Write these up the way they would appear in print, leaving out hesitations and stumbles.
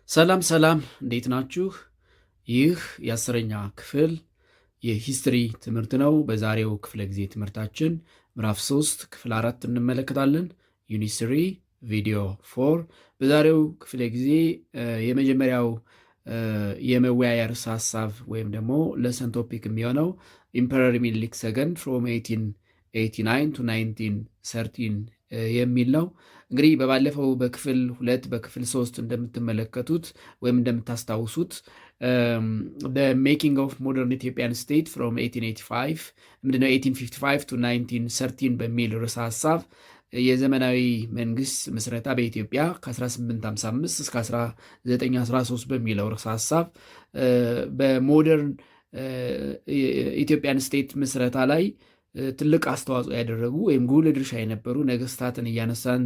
ሰላም ሰላም፣ እንዴት ናችሁ? ይህ የአስረኛ ክፍል የሂስትሪ ትምህርት ነው። በዛሬው ክፍለ ጊዜ ትምህርታችን ምዕራፍ 3 ክፍል 4 እንመለከታለን። ዩኒት 3 ቪዲዮ 4። በዛሬው ክፍለ ጊዜ የመጀመሪያው የመወያያ ርዕሰ ሀሳብ ወይም ደግሞ ለሰን ቶፒክ የሚሆነው ኢምፐረር ሚኒሊክ ሰከንድ ፍሮም 1889 ቱ 1913 የሚል ነው። እንግዲህ በባለፈው በክፍል 2 በክፍል 3 እንደምትመለከቱት ወይም እንደምታስታውሱት ሜኪንግ ኦፍ ሞደርን ኢትዮጵያን ስቴት ፍሮም 1885 ምንድነው 1855 ቱ 1913 በሚል ርዕሰ ሀሳብ የዘመናዊ መንግስት ምስረታ በኢትዮጵያ ከ1855 እስከ 1913 በሚለው ርዕሰ ሀሳብ በሞደርን ኢትዮጵያን ስቴት ምስረታ ላይ ትልቅ አስተዋጽኦ ያደረጉ ወይም ጉልህ ድርሻ የነበሩ ነገስታትን እያነሳን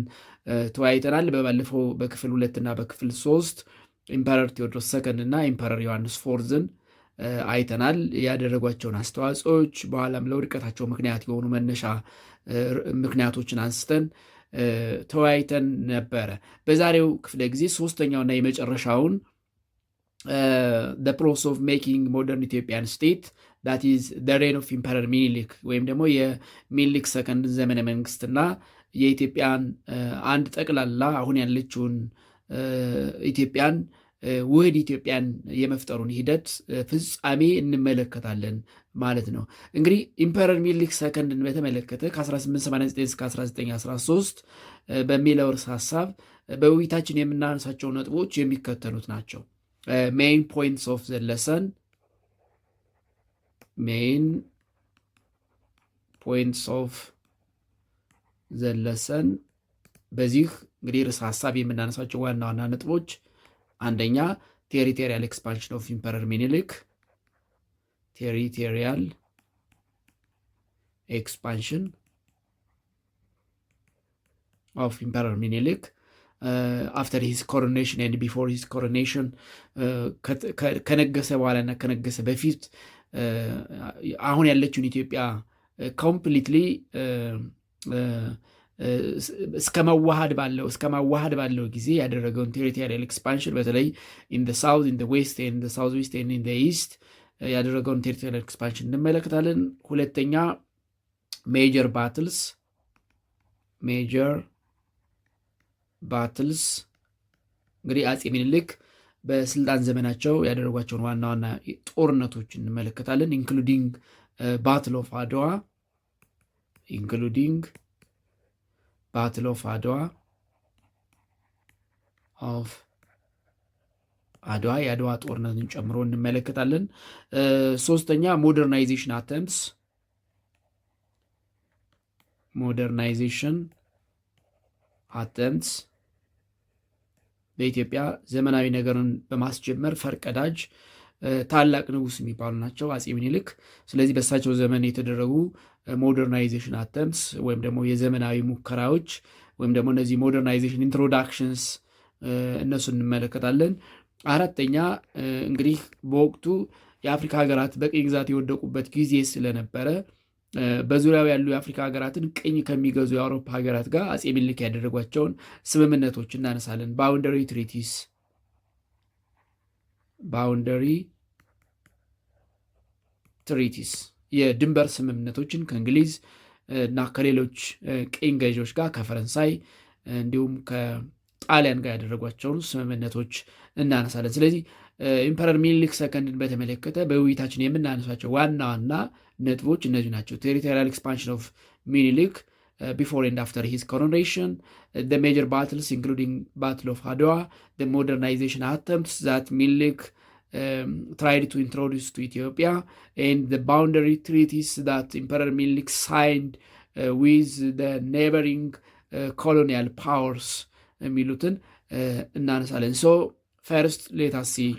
ተወያይተናል። በባለፈው በክፍል 2 እና በክፍል 3 ኢምፐረር ቴዎድሮስ ሰከንድ እና ኢምፐረር ዮሐንስ ፎርዝን አይተናል። ያደረጓቸውን አስተዋጽኦች በኋላም ለውድቀታቸው ምክንያት የሆኑ መነሻ ምክንያቶችን አንስተን ተወያይተን ነበረ። በዛሬው ክፍለ ጊዜ ሶስተኛውና የመጨረሻውን ፕሮሰስ ኦፍ ሜኪንግ ሞደርን ኢትዮጵያን ስቴት ዳት ኢዝ ዘ ሬን ኦፍ ኢምፐረር ሚኒሊክ ወይም ደግሞ የሚኒሊክ ሰከንድ ዘመነ መንግስትና የኢትዮጵያን አንድ ጠቅላላ አሁን ያለችውን ኢትዮጵያን ውህድ ኢትዮጵያን የመፍጠሩን ሂደት ፍጻሜ እንመለከታለን ማለት ነው። እንግዲህ ኢምፐረር ሚኒሊክ ሰከንድን በተመለከተ ከ1889 እስከ 1913 በሚለው ርዕሰ ሀሳብ በውይይታችን የምናነሳቸው ነጥቦች የሚከተሉት ናቸው። ሜይን ፖይንትስ ኦፍ ዘ ለሰን ሜይን ፖይንትስ ኦፍ ዘ ለሰን በዚህ እንግዲህ ርዕሰ ሀሳብ የምናነሳቸው ዋና ዋና ነጥቦች አንደኛ ቴሪቶሪያል ኤክስፓንሽን ኦፍ ኢምፐረር ሚኒሊክ ቴሪቶሪያል ኤክስፓንሽን ኦፍ ኢምፐረር ሚኒሊክ አፍተር ሂዝ ኮሮኔሽን ኤንድ ቢፎር ሂዝ ኮሮኔሽን ከነገሰ በኋላና ከነገሰ በፊት አሁን ያለችውን ኢትዮጵያ ኮምፕሊትሊ እስከ ማዋሃድ ባለው ጊዜ ያደረገውን ቴሪቶሪያል ኤክስፓንሽን በተለይ ኢን ዘ ሳውዝ ኢን ዘ ዌስት ኢን ዘ ሳውዝ ዌስት ኢን ዘ ኢስት ያደረገውን ቴሪቶሪያል ኤክስፓንሽን እንመለከታለን። ሁለተኛ ሜጀር ባትልስ እንግዲህ አጼ ሚኒሊክ በስልጣን ዘመናቸው ያደረጓቸውን ዋና ዋና ጦርነቶች እንመለከታለን። ኢንክሉዲንግ ባትል ኦፍ አድዋ የአድዋ ጦርነትን ጨምሮ እንመለከታለን። ሶስተኛ ሞደርናይዜሽን አተምፕትስ በኢትዮጵያ ዘመናዊ ነገርን በማስጀመር ፈርቀዳጅ ታላቅ ንጉስ የሚባሉ ናቸው አጼ ሚኒሊክ። ስለዚህ በእሳቸው ዘመን የተደረጉ ሞደርናይዜሽን አተምፕትስ ወይም ደግሞ የዘመናዊ ሙከራዎች ወይም ደግሞ እነዚህ ሞደርናይዜሽን ኢንትሮዳክሽንስ እነሱን እንመለከታለን። አራተኛ እንግዲህ በወቅቱ የአፍሪካ ሀገራት በቅኝ ግዛት የወደቁበት ጊዜ ስለነበረ በዙሪያው ያሉ የአፍሪካ ሀገራትን ቅኝ ከሚገዙ የአውሮፓ ሀገራት ጋር አጼ ሚኒሊክ ያደረጓቸውን ስምምነቶች እናነሳለን። ባውንደሪ ትሪቲስ የድንበር ስምምነቶችን ከእንግሊዝ እና ከሌሎች ቅኝ ገዢዎች ጋር ከፈረንሳይ እንዲሁም ከጣሊያን ጋር ያደረጓቸውን ስምምነቶች እናነሳለን። ስለዚህ ኢምፐረር ሚኒሊክ ሰከንድን በተመለከተ በውይይታችን የምናነሳቸው ዋና ዋና ነጥቦች እነዚህ ናቸው። ቴሪቶሪያል ኤክስፓንሽን ኦፍ ሚኒሊክ ቢፎር ኤንድ አፍተር ሂዝ ኮሮኔሽን፣ the major battles including Battle of Adwa, the modernization attempts that Milik tried to introduce to Ethiopia, and the boundary treaties that Emperor Milik signed with the neighboring colonial powers የሚሉትን እናነሳለን። So first let us see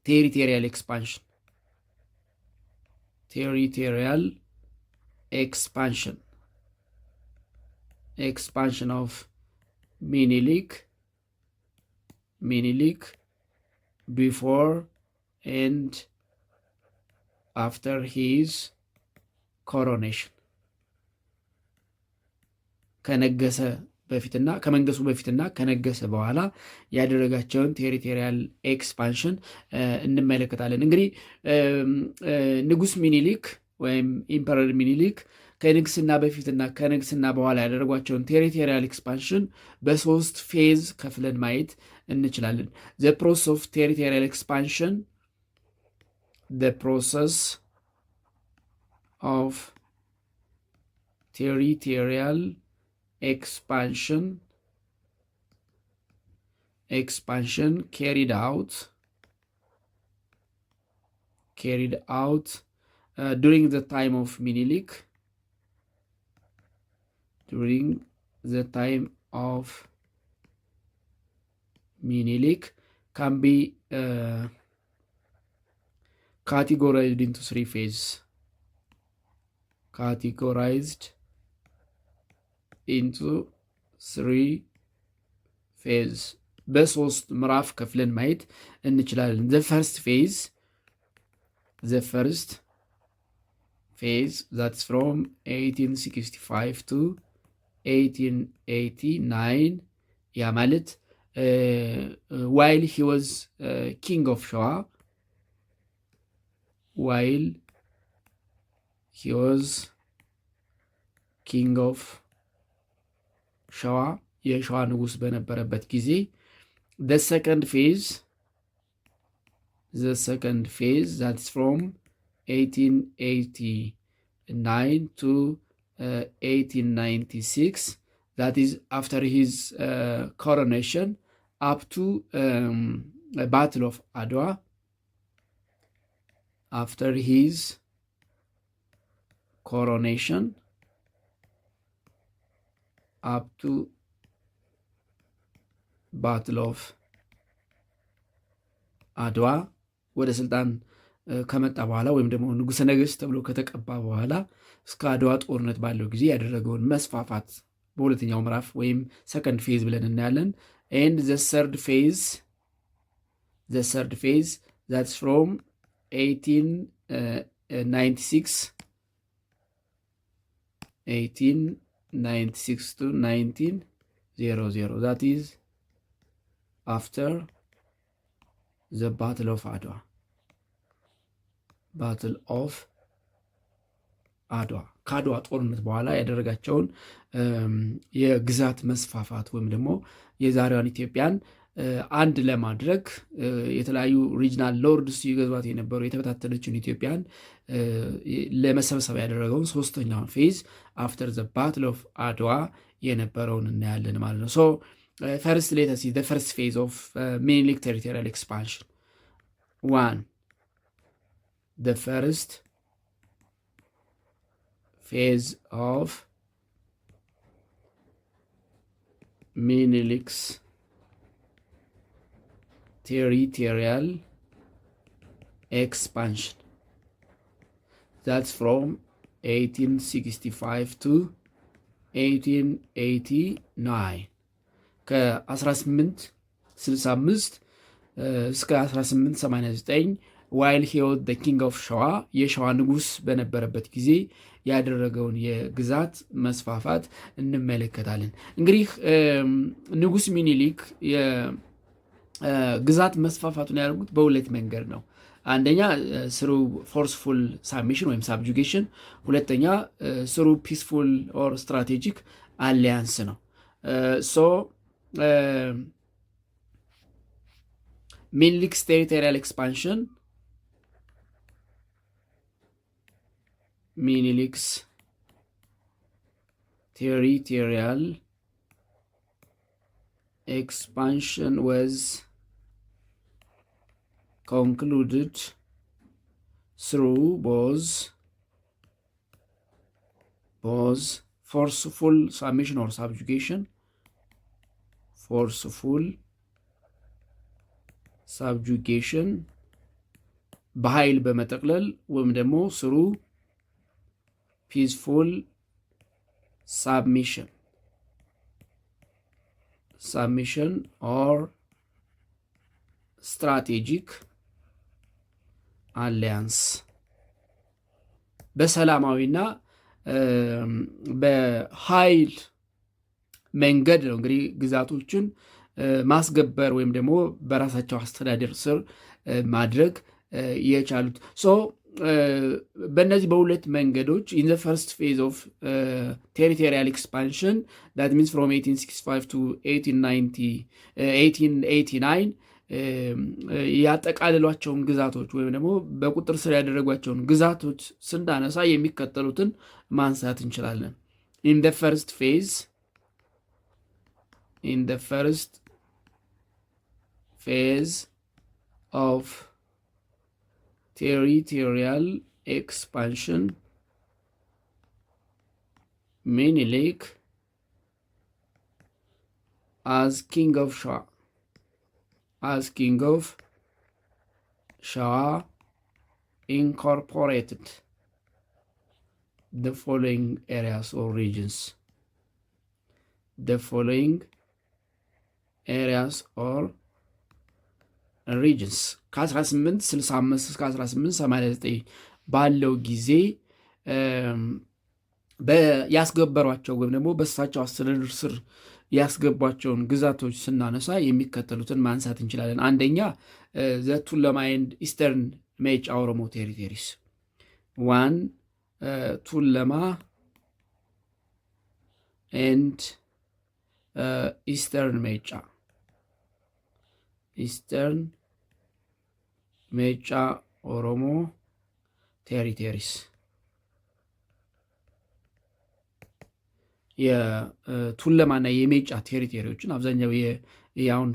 territorial expansion of Miኒlik before and after his coronation ከነገሰ በፊትና ከመንገሱ በፊትና ከነገሰ በኋላ ያደረጋቸውን ቴሪቶሪያል ኤክስፓንሽን እንመለከታለን። እንግዲህ ንጉስ ሚኒሊክ ወይም ኢምፐረር ሚኒሊክ ከንግስና በፊትና ከንግስና በኋላ ያደረጓቸውን ቴሪቶሪያል ኤክስፓንሽን በሶስት ፌዝ ከፍለን ማየት እንችላለን። ዘ ፕሮሰስ ኦፍ ቴሪቶሪያል ኤክስፓንሽን፣ ዘ ፕሮሰስ ኦፍ ቴሪቶሪያል expansion carried out during the time of Minilik, can be categorized into three phases. በሶስት ምዕራፍ ከፍለን ማየት እንችላለን። the first phase that's from 1865 to 1889 ያ ማለት while he was king of Shawa, ሸዋ የሸዋ ንጉስ በነበረበት ጊዜ the second phase that's from 1889 to 1896, that is after his coronation up to Battle of Adwa. After his coronation up to Battle of አድዋ ወደ ስልጣን ከመጣ በኋላ ወይም ደግሞ ንጉሠ ነገሥት ተብሎ ከተቀባ በኋላ እስከ አድዋ ጦርነት ባለው ጊዜ ያደረገውን መስፋፋት በሁለተኛው ምዕራፍ ወይም ሰከንድ ፌዝ ብለን እናያለን። and the third phase that's from 1896 to 1900, that is after the Battle of Adwa. ከአድዋ ጦርነት በኋላ ያደረጋቸውን የግዛት መስፋፋት ወይም ደግሞ የዛሬዋን ኢትዮጵያን አንድ ለማድረግ የተለያዩ ሪጅናል ሎርድስ ይገዟት የነበሩ የተበታተነችን ኢትዮጵያን ለመሰብሰብ ያደረገውን ሶስተኛውን ፌዝ አፍተር ዘ ባትል ኦፍ አድዋ የነበረውን እናያለን ማለት ነው። ሶ ፈርስት ሌት አስ ዘ ፈርስት ፌዝ ኦፍ ሚኒሊክ ቴሪቶሪያል ኤክስፓንሽን ዋን the first phase of Minilik's territorial expansion, that's from 1865 to 1889 ከ1865 እስከ 1889 ዋይል ሂ ዋዝ ዘ ኪንግ ኦፍ ሸዋ የሸዋ ንጉስ በነበረበት ጊዜ ያደረገውን የግዛት መስፋፋት እንመለከታለን። እንግዲህ ንጉስ ሚኒሊክ የግዛት መስፋፋቱን ያደርጉት በሁለት መንገድ ነው። አንደኛ ስሩ ፎርስፉል ሳብሚሽን ወይም ሳብጁጌሽን፣ ሁለተኛ ስሩ ፒስፉል ኦር ስትራቴጂክ አሊያንስ ነው። ሶ ሚኒሊክስ ቴሪቶሪያል ኤክስፓንሽን Minilik's territorial expansion was concluded through both forceful submission or subjugation, በኃይል በመጠቅለል ወይም ደግሞ ስሩ peaceful submission or strategic alliance በሰላማዊና በኃይል መንገድ ነው እንግዲህ ግዛቶችን ማስገበር ወይም ደግሞ በራሳቸው አስተዳደር ስር ማድረግ የቻሉት። ሶ በእነዚህ በሁለት መንገዶች ኢን ዘ ፈርስት ፌዝ ኦፍ ቴሪቶሪያል ኤክስፓንሽን ዳት ሚንስ ፍሮም 1865 ቱ 1889 ያጠቃልሏቸውን ግዛቶች ወይም ደግሞ በቁጥር ስር ያደረጓቸውን ግዛቶች ስናነሳ የሚከተሉትን ማንሳት እንችላለን። ኢን ዘ ፈርስት ፌዝ of territorial expansion, Menelik as king of Shah incorporated the following areas or regions. ሪጅንስ ከ1865 እስከ 1889 ባለው ጊዜ ያስገበሯቸው ወይም ደግሞ በእሳቸው አስተዳደር ስር ያስገቧቸውን ግዛቶች ስናነሳ የሚከተሉትን ማንሳት እንችላለን። አንደኛ ዘ ቱለማ ኤንድ ኢስተርን ሜጫ ኦሮሞ ቴሪቶሪስ። ዋን ቱለማ ኤንድ ኢስተርን ሜጫ ኦሮሞ ቴሪቶሪስ የቱለማና የሜጫ ቴሪቶሪዎችን አብዛኛው አሁን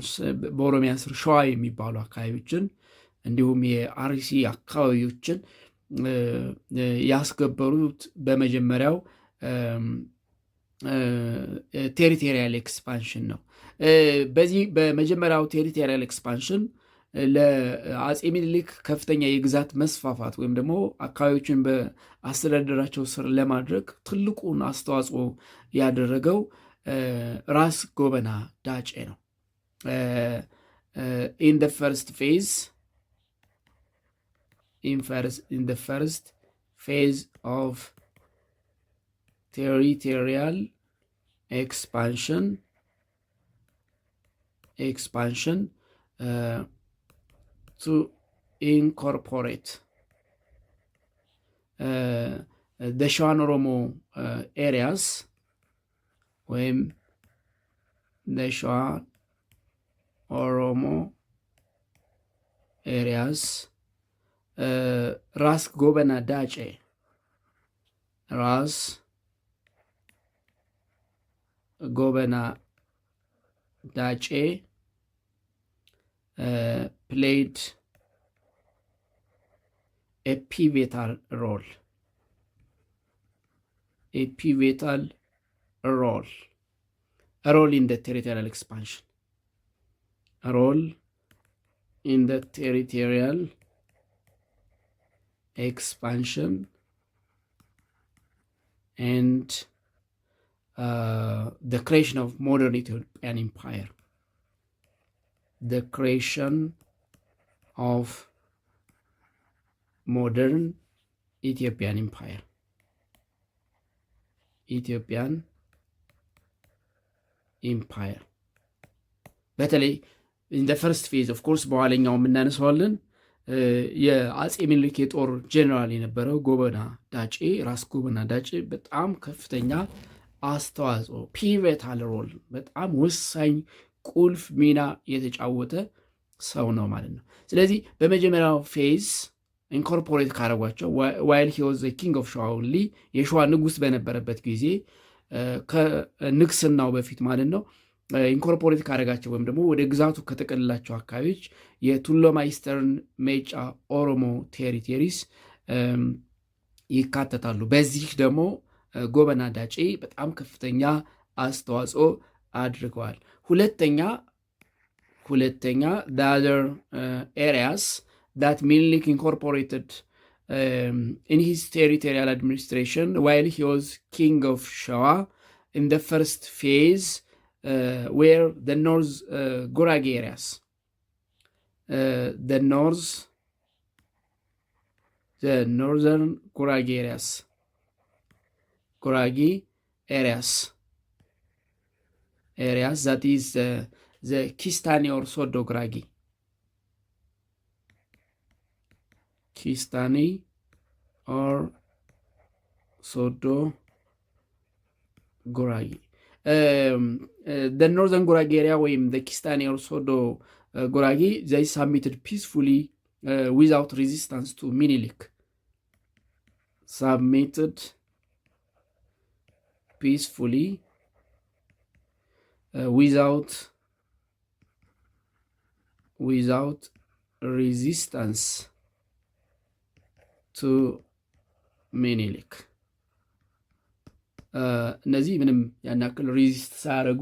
በኦሮሚያ ስር ሸዋ የሚባሉ አካባቢዎችን እንዲሁም የአርሲ አካባቢዎችን ያስገበሩት በመጀመሪያው ቴሪቶሪያል ኤክስፓንሽን ነው። በዚህ በመጀመሪያው ቴሪቶሪያል ኤክስፓንሽን ለአጼ ሚኒሊክ ከፍተኛ የግዛት መስፋፋት ወይም ደግሞ አካባቢዎችን በአስተዳደራቸው ስር ለማድረግ ትልቁን አስተዋጽኦ ያደረገው ራስ ጎበና ዳጬ ነው። ኢን ደ ፈርስት ፌዝ ኦፍ ቴሪቶሪያል ኤክስፓንሽን to incorporate the Shawan Oromo areas ወይም the Shawan Oromo areas ራስ ጎበና ዳጬ played a pivotal role in the territorial expansion. And the creation of modern Ethiopian empire. The creation of modern Ethiopian empire. በተለይ ኢን ዘ ፈርስት ፌዝ ኦፍ ኮርስ በኋለኛው የምናነሳዋለን። የአጼ ሚኒሊክ የጦር ጄኔራል የነበረው ራስ ጎበና ዳጬ በጣም ከፍተኛ አስተዋጽኦ ፒቮታል ሮል በጣም ወሳኝ ቁልፍ ሚና የተጫወተ ሰው ነው ማለት ነው። ስለዚህ በመጀመሪያው ፌዝ ኢንኮርፖሬት ካረጓቸው ዋይል ሂ ዋዝ ኪንግ ኦፍ ሸዋ ኦንሊ የሸዋ ንጉስ በነበረበት ጊዜ ከንግስናው በፊት ማለት ነው ኢንኮርፖሬት ካረጋቸው ወይም ደግሞ ወደ ግዛቱ ከተቀልላቸው አካባቢዎች የቱለማ ኢስተርን ሜጫ ኦሮሞ ቴሪቶሪስ ይካተታሉ። በዚህ ደግሞ ጎበና ዳጬ በጣም ከፍተኛ አስተዋጽኦ አድርገዋል። ሁለተኛ the other areas that Menelik incorporated in his territorial administration while he was king of Shawa in the first phase were the Gurage areas. The northern Gurage areas. areas, that is the Kistani or Sodo Gurage. Kistani or Sodo Gurage. The northern Gurage area, where the Kistani or Sodo Gurage, they submitted peacefully without resistance to Minilik. Submitted peacefully without resistance to Minilik. እነዚህ ምንም ያን ያክል ሬዚስት ሳያደርጉ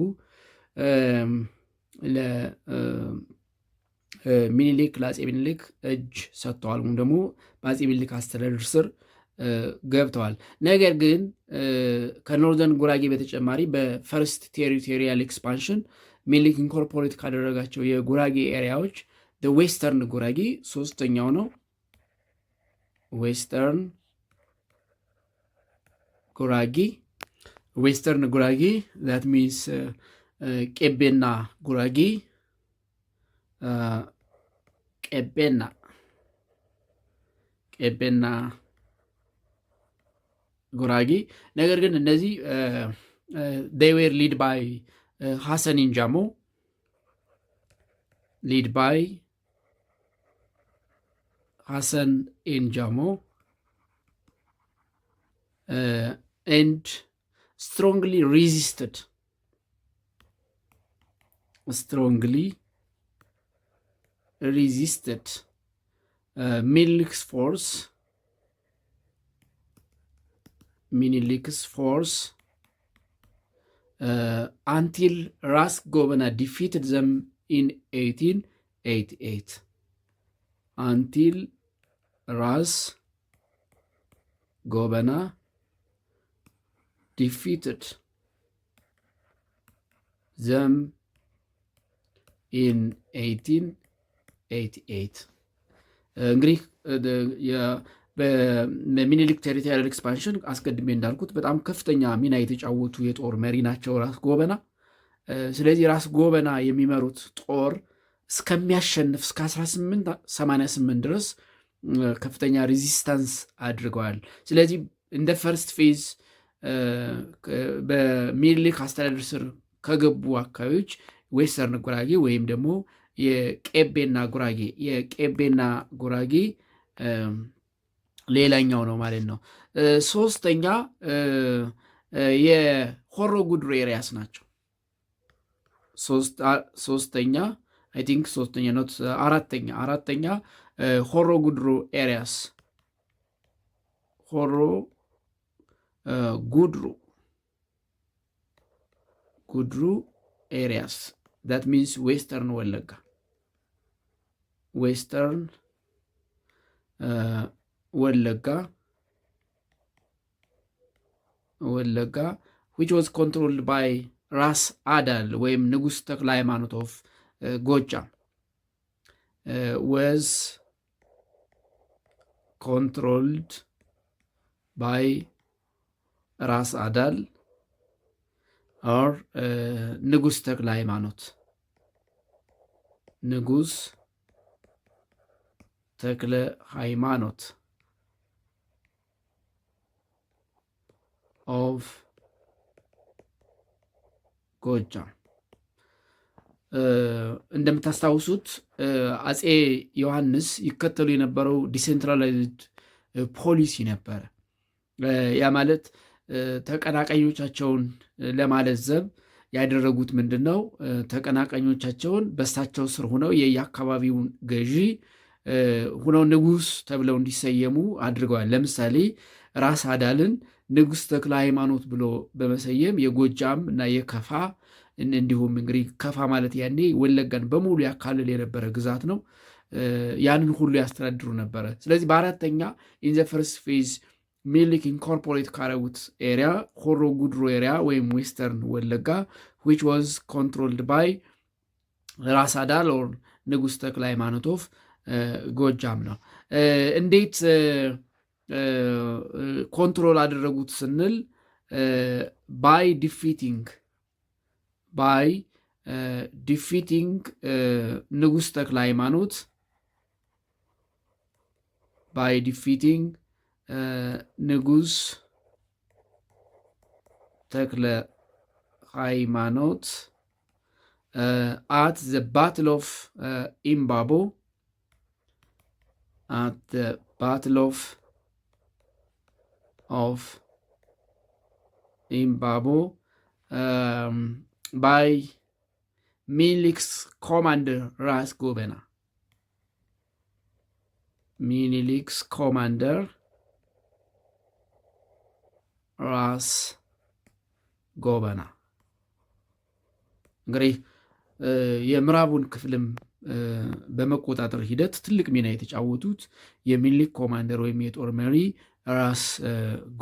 ለሚኒሊክ ለአፄ ሚኒሊክ እጅ ሰጥተዋል፣ ወይም ደግሞ በአፄ ሚኒሊክ አስተዳደር ስር ገብተዋል። ነገር ግን ከኖርዘርን ጉራጌ በተጨማሪ በፈርስት ቴሪቶሪያል ኤክስፓንሽን ሚኒሊክ ኢንኮርፖሬት ካደረጋቸው የጉራጌ ኤሪያዎች ዌስተርን ጉራጌ ሶስተኛው ነው። ዌስተርን ጉራጌ that means ቄቤና ጉራጌ ቄቤና ጉራጌ። ነገር ግን እነዚህ they were led by Hassan Injamo, and strongly resisted Minilik's force until Ras Gobena defeated them in 1888. Until Ras Gobena defeated them in 1888. እንግዲህ በሚኒሊክ ቴሪቶሪያል ኤክስፓንሽን አስቀድሜ እንዳልኩት በጣም ከፍተኛ ሚና የተጫወቱ የጦር መሪ ናቸው ራስ ጎበና። ስለዚህ ራስ ጎበና የሚመሩት ጦር እስከሚያሸንፍ እስከ 1888 ድረስ ከፍተኛ ሬዚስታንስ አድርገዋል። ስለዚህ እንደ ፈርስት ፌዝ በሚኒሊክ አስተዳደር ስር ከገቡ አካባቢዎች ዌስተርን ጉራጌ ወይም ደግሞ የቄቤና ጉራጌ ሌላኛው ነው ማለት ነው። ሶስተኛ የሆሮ ጉድሩ ኤሪያስ ናቸው። ሶስተኛ አይ ቲንክ ሶስተኛ ኖት አራተኛ ሆሮ ጉድሩ ኤሪያስ ጉድሩ ኤሪያስ that means ዌስተርን ወለጋ which was controlled by ራስ አዳል ወይም ንጉሥ ተክለ ሃይማኖት ኦፍ ጎጃም was controlled by ራስ አዳል or ንጉሥ ተክለ ሃይማኖት of ጎጃም። እንደምታስታውሱት አፄ ዮሐንስ ይከተሉ የነበረው ዲሴንትራላይዝድ ፖሊሲ ነበረ። ያ ማለት ተቀናቃኞቻቸውን ለማለዘብ ያደረጉት ምንድን ነው? ተቀናቃኞቻቸውን በሳቸው ስር ሁነው የየአካባቢውን ገዢ ሁነው ንጉሥ ተብለው እንዲሰየሙ አድርገዋል። ለምሳሌ ራስ አዳልን ንጉሥ ተክለ ሃይማኖት ብሎ በመሰየም የጎጃም እና የከፋ እንዲሁም እንግዲህ ከፋ ማለት ያኔ ወለጋን በሙሉ ያካልል የነበረ ግዛት ነው። ያንን ሁሉ ያስተዳድሩ ነበረ። ስለዚህ በአራተኛ ኢን ዘ ፈርስት ፌዝ ሚኒሊክ ኢንኮርፖሬት ካረጉት ኤሪያ ሆሮ ጉድሩ ኤሪያ ወይም ዌስተርን ወለጋ which was controlled by ራስ አዳል ኦር ንጉሥ ተክለ ሃይማኖት ኦፍ ጎጃም ነው። እንዴት ኮንትሮል አደረጉት ስንል by defeating ንጉሥ ተክለ ሃይማኖት by defeating ንጉሥ ተክለ ሃይማኖት at the Battle of Imbabo. At the Battle of Imbabo by Minilik's commander ራስ ጎበና ሚኒሊክስ ኮማንደር ራስ ጎበና እንግዲህ የምዕራቡን ክፍልም በመቆጣጠር ሂደት ትልቅ ሚና የተጫወቱት የሚኒሊክ ኮማንደር ወይም የጦር መሪ ራስ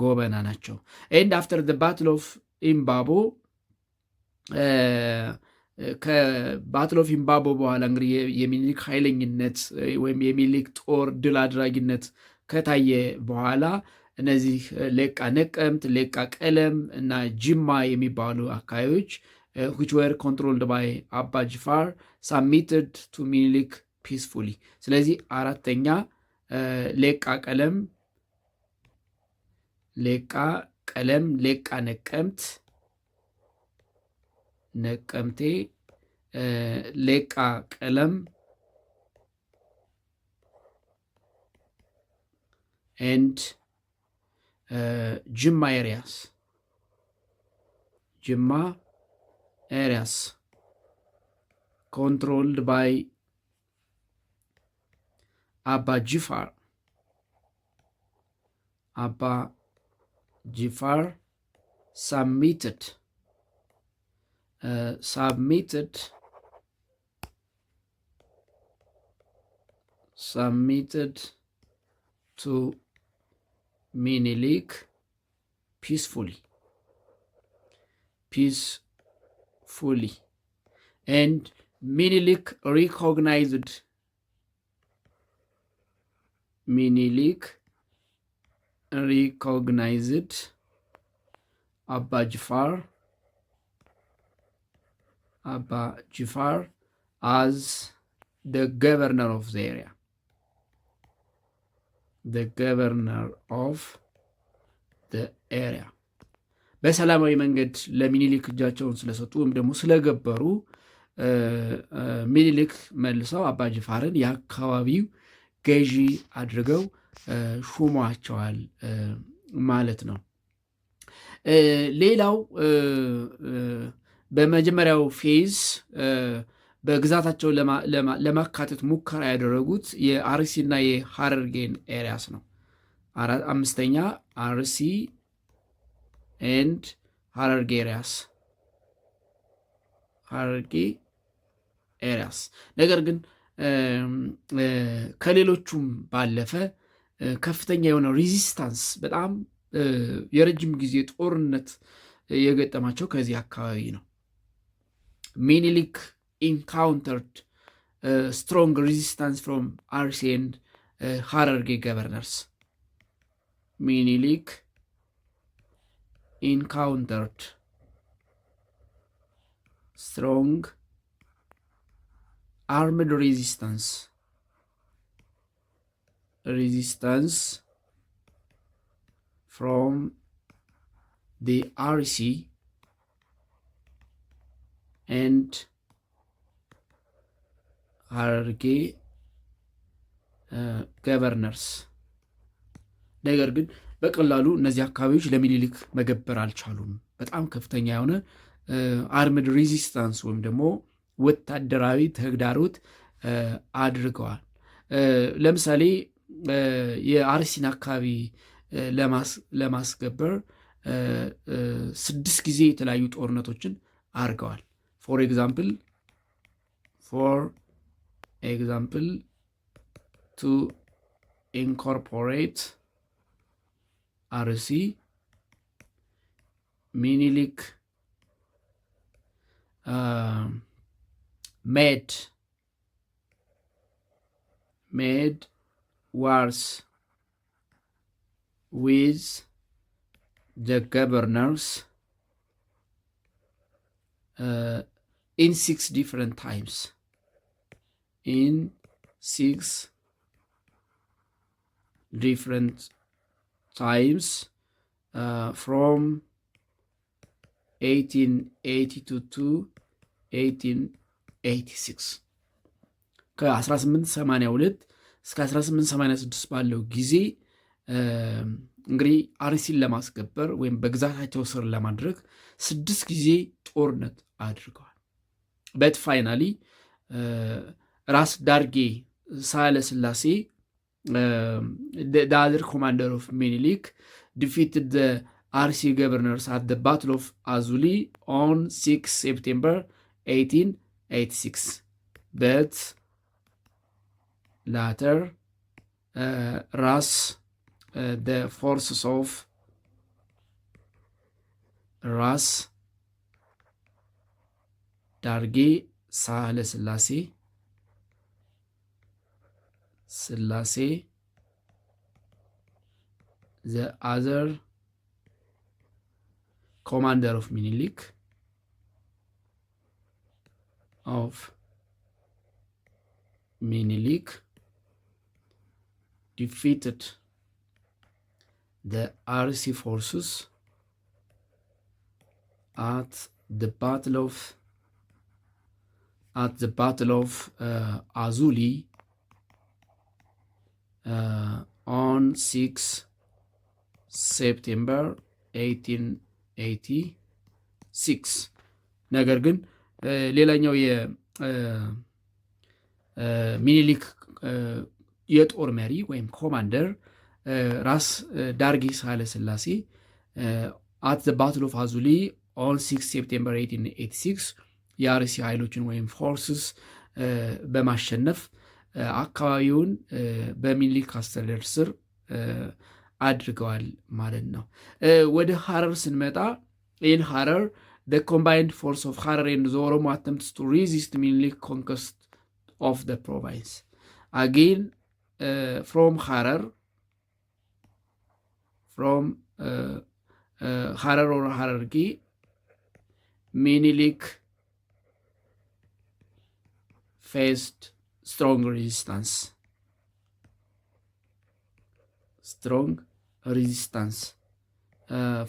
ጎበና ናቸው። ኤንድ አፍተር ዘ ባትል ኦፍ ኢምባቦ ከባትል ኦፍ ኢምባቦ በኋላ እንግዲህ የሚኒሊክ ኃይለኝነት ወይም የሚኒሊክ ጦር ድል አድራጊነት ከታየ በኋላ እነዚህ ሌቃ ነቀምት፣ ሌቃ ቀለም እና ጅማ የሚባሉ አካባቢዎች which were controlled by አባ ጅፋር submitted to ሚኒሊክ peacefully። ስለዚህ አራተኛ ሌቃ ቀለም፣ ሌቃ ነቀምት፣ ነቀምቴ፣ ሌቃ ቀለም and ጅማ areas controlled by Abba Jifar submitted to Minilik peacefully and Minilik recognized Abba Jifar as the governor of the area. በሰላማዊ መንገድ ለሚኒሊክ እጃቸውን ስለሰጡ ወይም ደግሞ ስለገበሩ ሚኒሊክ መልሰው አባ ጅፋርን የአካባቢው ገዢ አድርገው ሹሟቸዋል ማለት ነው። ሌላው በመጀመሪያው ፌዝ በግዛታቸው ለማካተት ሙከራ ያደረጉት የአርሲና የሐረርጌን ኤሪያስ ነው። አምስተኛ አርሲ ኤንድ ሐረርጌ ኤሪያስ ነገር ግን ከሌሎቹም ባለፈ ከፍተኛ የሆነ ሬዚስታንስ በጣም የረጅም ጊዜ ጦርነት የገጠማቸው ከዚህ አካባቢ ነው። ሚኒሊክ encountered strong resistance from Arsi and Hararge governors. Minilik encountered strong armed resistance from the Arsi and ሐረርጌ ገቨርነርስ። ነገር ግን በቀላሉ እነዚህ አካባቢዎች ለሚኒሊክ መገበር አልቻሉም። በጣም ከፍተኛ የሆነ አርምድ ሬዚስታንስ ወይም ደግሞ ወታደራዊ ተግዳሮት አድርገዋል። ለምሳሌ የአርሲን አካባቢ ለማስገበር 6 ጊዜ የተለያዩ ጦርነቶችን አድርገዋል። ፎር ኤግዛምፕል to incorporate አርሲ ሚኒሊክ made wars with the governors in 6 different times. In 6 different times from 1882 to 1886 ከ1882 እስከ 1886 ባለው ጊዜ እንግዲህ አርሲን ለማስገበር ወይም በግዛታቸው ስር ለማድረግ 6 ጊዜ ጦርነት አድርገዋል። በት ፋይናሊ ራስ ዳርጌ ሳህለ ስላሴ the other commander of Minilik defeated the RC governors at the Battle of Azuli on 6 September 1886. But later, the forces of Ras Darge Sahle Selassie, the other commander of Minilik, defeated the RC forces at the Battle of Azuli on 6 September 1886. ነገር ግን ሌላኛው የሚኒሊክ የጦር መሪ ወይም ኮማንደር ራስ ዳርጌ ሳህለ ስላሴ at the Battle of Azuli on 6 September 1886 የአርሲ ኃይሎችን ወይም ፎርስስ በማሸነፍ አካባቢውን በሚኒሊክ አስተዳደር ስር አድርገዋል ማለት ነው። ወደ ሐረር ስንመጣ in Harar the combined force of Harar and the Oromo attempts to resist Minilik conquest of the province. Again from Harar or Harargi, Minilik faced strong resistance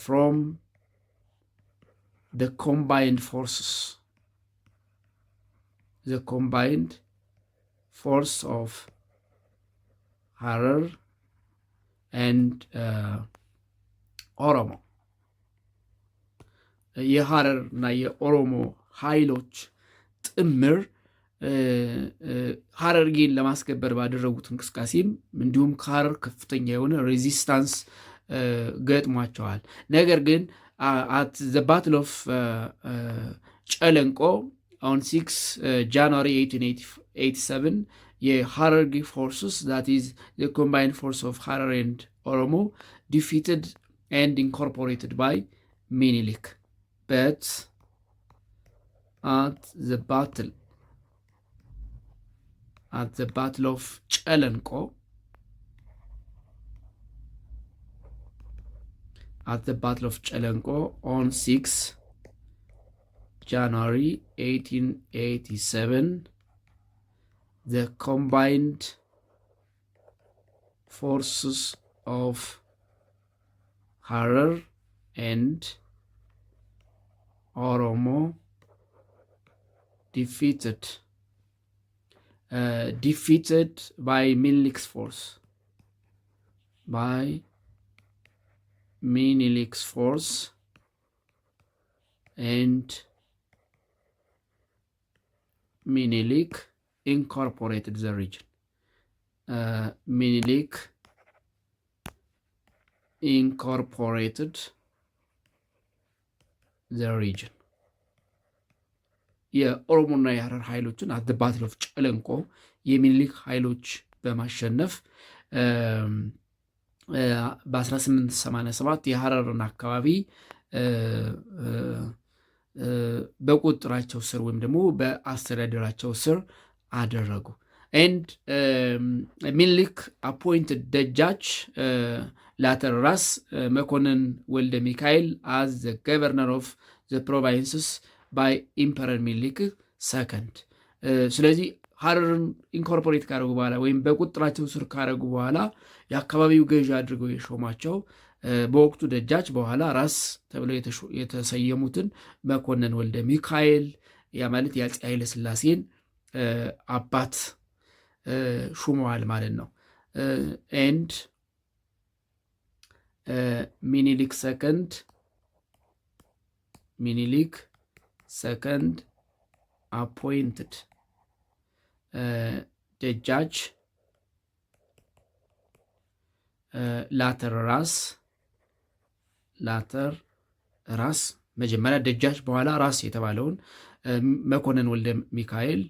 from the combined force of Harar and Oromo. የሐረር እና የኦሮሞ ኃይሎች ጥምር ሐረርጌን ለማስከበር ባደረጉት እንቅስቃሴም እንዲሁም ከሐረር ከፍተኛ የሆነ ሬዚስታንስ ገጥሟቸዋል። ነገር ግን at the Battle of ጨለንቆ on 6 January 1887 የሐረርጌ forces, that is the combined force of Harar and Oromo, defeated and incorporated by Minilik. But at the Battle of Chelenko, on 6 January 1887, the combined forces of Harar and Oromo defeated by Minilik's force. And Minilik incorporated the region. Minilik incorporated the region. የኦሮሞና የሐረር ኃይሎችን at the Battle of ጨለንቆ የሚኒሊክ ኃይሎች በማሸነፍ በ1887 የሐረርን አካባቢ በቁጥጥራቸው ስር ወይም ደግሞ በአስተዳደራቸው ስር አደረጉ። and ሚኒሊክ appointed ደጃች later ራስ መኮንን ወልደ ሚካኤል as the governor of the provinces ባይ ኢምፐረር ሚኒሊክ ሰከንድ። ስለዚህ ሀረርን ኢንኮርፖሬት ካደረጉ በኋላ ወይም በቁጥጥራቸው ስር ካደረጉ በኋላ የአካባቢው ገዢ አድርገው የሾሟቸው በወቅቱ ደጃች በኋላ ራስ ተብለው የተሰየሙትን መኮንን ወልደ ሚካኤል ያ ማለት የአፄ ኃይለ ሥላሴን አባት ሹመዋል ማለት ነው። ኤንድ ሚኒሊክ ሰከንድ አፖይንትድ ደጃች ላተር ራስ መጀመሪያ ደጃች በኋላ ራስ የተባለውን መኮንን ወልደ ሚካኤል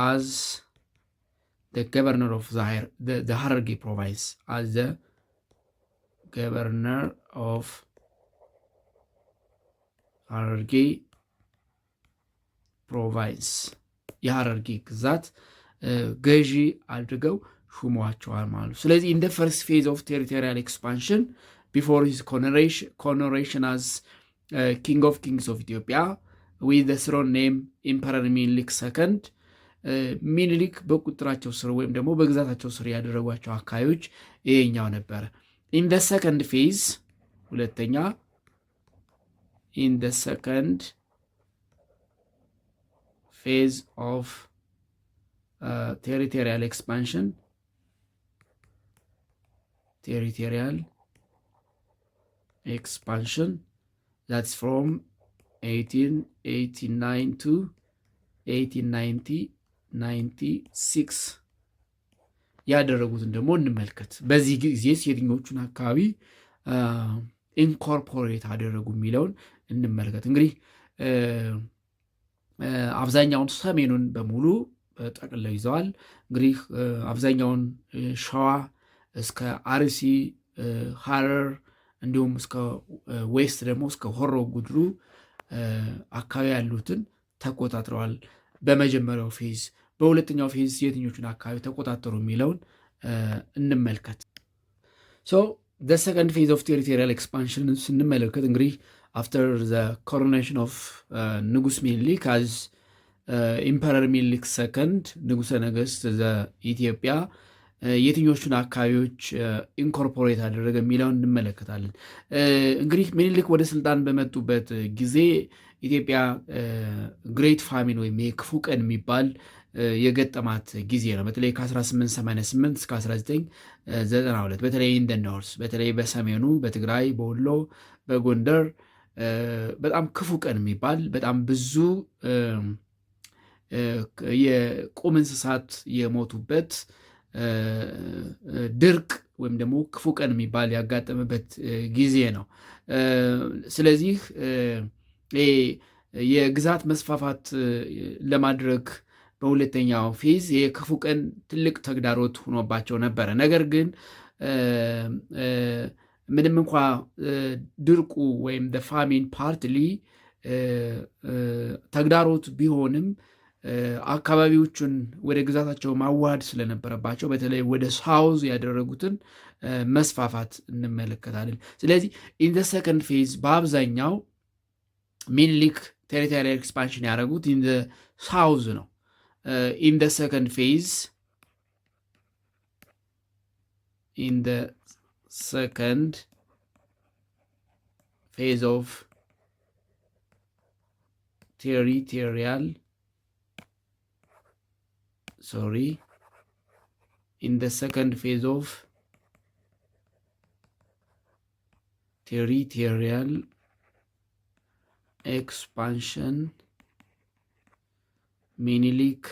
as the governor of the Hararghe province, as the governor of Hararghe province የሐረርጌ ግዛት ገዢ አድርገው ሹመዋቸዋል ማለት ነው። ስለዚህ in the first phase of territorial expansion before his coronation as king of kings of Ethiopia with the throne name Emperor ሚኒሊክ ሰከንድ ሚኒሊክ በቁጥራቸው ስር ወይም ደግሞ በግዛታቸው ስር ያደረጓቸው አካባቢዎች ይሄኛው ነበረ። in the second phase ሁለተኛ in the second phase of territorial expansion that's from 1889 to 1896 ያደረጉትን ደግሞ እንመልከት። በዚህ ጊዜ የትኞቹን አካባቢ ኢንኮርፖሬት አደረጉ የሚለውን እንመልከት። እንግዲህ አብዛኛውን ሰሜኑን በሙሉ ጠቅልለው ይዘዋል። እንግዲህ አብዛኛውን ሸዋ እስከ አርሲ፣ ሐረር እንዲሁም እስከ ዌስት ደግሞ እስከ ሆሮ ጉድሩ አካባቢ ያሉትን ተቆጣጥረዋል በመጀመሪያው ፌዝ። በሁለተኛው ፌዝ የትኞቹን አካባቢ ተቆጣጠሩ የሚለውን እንመልከት። ሶ the second phase of territorial expansion ስንመለከት እንግዲህ after the coronation of ንጉስ ሚኒሊክ as ኢምፐረር ሚኒሊክ ሰከንድ ንጉሰ ነገስት ዘኢትዮጵያ የትኞቹን አካባቢዎች ኢንኮርፖሬት አደረገ የሚለውን እንመለከታለን። እንግዲህ ሚኒሊክ ወደ ስልጣን በመጡበት ጊዜ ኢትዮጵያ ግሬት ፋሚን ወይም የክፉ ቀን የሚባል የገጠማት ጊዜ ነው። በተለይ ከ1888 እስከ 1992 በተለይ ኢን ዘ ኖርዝ በተለይ በሰሜኑ በትግራይ፣ በወሎ፣ በጎንደር በጣም ክፉ ቀን የሚባል በጣም ብዙ የቁም እንስሳት የሞቱበት ድርቅ ወይም ደግሞ ክፉ ቀን የሚባል ያጋጠመበት ጊዜ ነው። ስለዚህ የግዛት መስፋፋት ለማድረግ በሁለተኛው ፌዝ የክፉ ቀን ትልቅ ተግዳሮት ሆኖባቸው ነበረ። ነገር ግን ምንም እንኳ ድርቁ ወይም ፋሚን ፓርትሊ ተግዳሮት ቢሆንም አካባቢዎቹን ወደ ግዛታቸው ማዋሃድ ስለነበረባቸው በተለይ ወደ ሳውዝ ያደረጉትን መስፋፋት እንመለከታለን። ስለዚህ ኢን ዘ ሰከንድ ፌዝ በአብዛኛው ሚኒሊክ ቴሪቶሪያል ኤክስፓንሽን ያደረጉት ኢን ዘ ሳውዝ ነው። ኢን ዘ ሰከንድ ፌዝ ኦፍ ቴሪቶሪያል in the second phase of territorial expansion, Minilik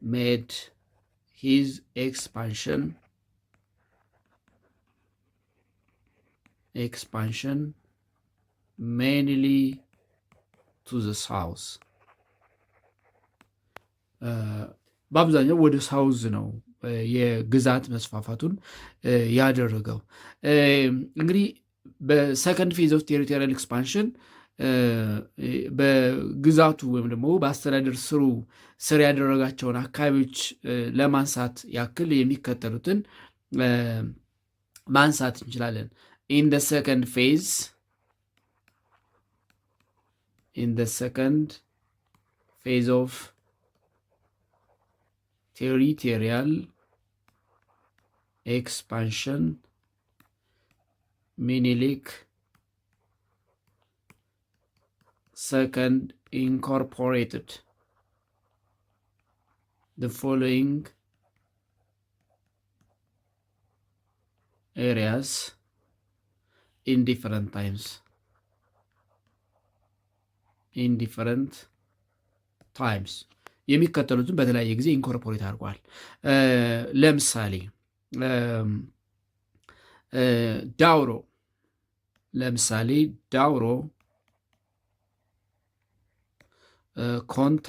made his expansion mainly to the south. በአብዛኛው ወደ ሳውዝ ነው የግዛት መስፋፋቱን ያደረገው። እንግዲህ በሰከንድ ፌዝ ኦፍ ቴሪቶሪያል ኤክስፓንሽን በግዛቱ ወይም ደግሞ በአስተዳደር ስር ያደረጋቸውን አካባቢዎች ለማንሳት ያክል የሚከተሉትን ማንሳት እንችላለን። ኢን ደ ሰከንድ ፌዝ ኦፍ ቴሪቶሪያል ኤክስፓንሽን ሚኒሊክ second incorporated the following areas in different times. የሚከተሉትን በተለያየ ጊዜ ኢንኮርፖሬት አድርጓል። ለምሳሌ ዳውሮ ኮንታ፣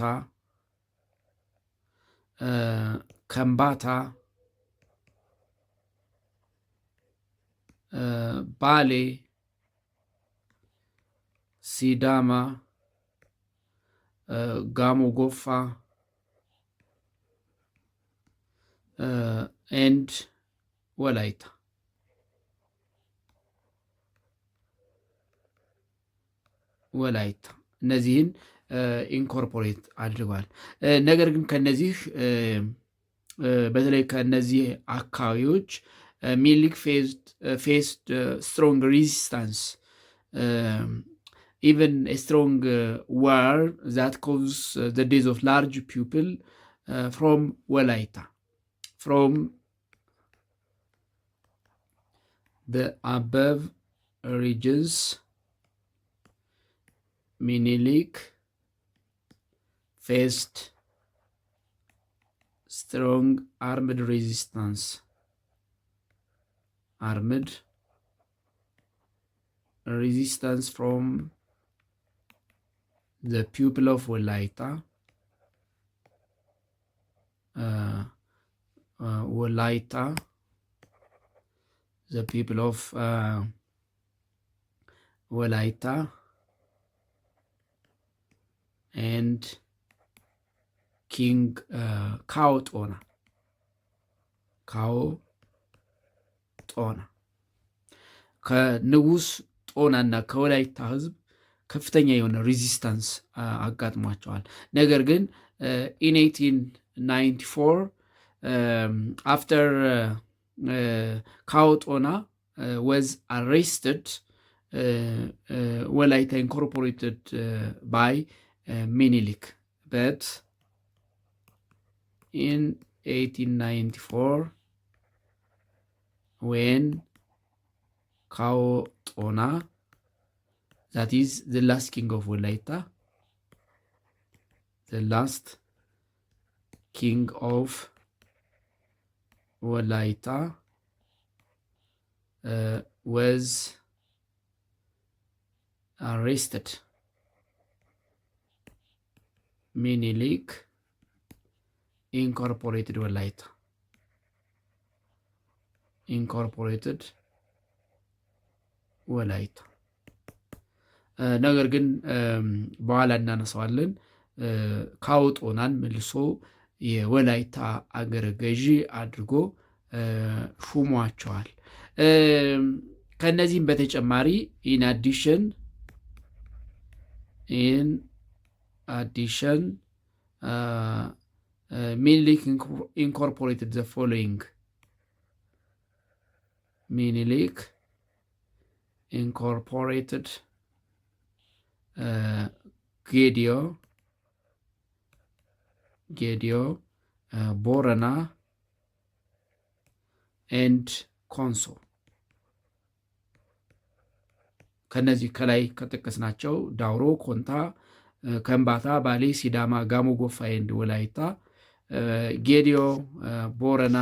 ከምባታ፣ ባሌ፣ ሲዳማ፣ ጋሞ ጎፋ ኤንድ ወላይታ እነዚህን ኢንኮርፖሬት አድርጓል። ነገር ግን ከነዚህ በተለይ ከነዚህ አካባቢዎች ሚኒሊክ ፌስድ ስትሮንግ ሬዚስታንስ ኢቨን ስትሮንግ ዋር ዛት ኮዝ ዘ ዴዝ ኦፍ ላርጅ ፒፕል ፍሮም ወላይታ ፍሮም the above regions. Minilik faced strong armed resistance from the people of Wolaita, the people of Wolaita and King Khao Tona ከንጉስ ጦናና ከወላይታ ህዝብ ከፍተኛ የሆነ ሬዚስታንስ አጋጥሟቸዋል። ነገር ግን in 1894 after Khao Tona was arrested, Wolaita incorporated by Minilik, but in 1894 when Khao Tona, that is the last king of Wolaita, the last king of Wolaita was arrested, Minilik incorporated Wolaita. ነገር ግን በኋላ እናነሳዋለን። ካዎ ጦናን መልሶ የወላይታ አገረ ገዢ አድርጎ ሹሟቸዋል። ከነዚህም በተጨማሪ in addition Minilik incorporated the following. Minilik incorporated Gedio, Borana and Konso. ከነዚህ ከላይ ከጠቀስናቸው ዳውሮ፣ ኮንታ፣ ከምባታ፣ ባሌ፣ ሲዳማ፣ ጋሞ ጎፋ ኤንድ ወላይታ፣ ጌዲዮ፣ ቦረና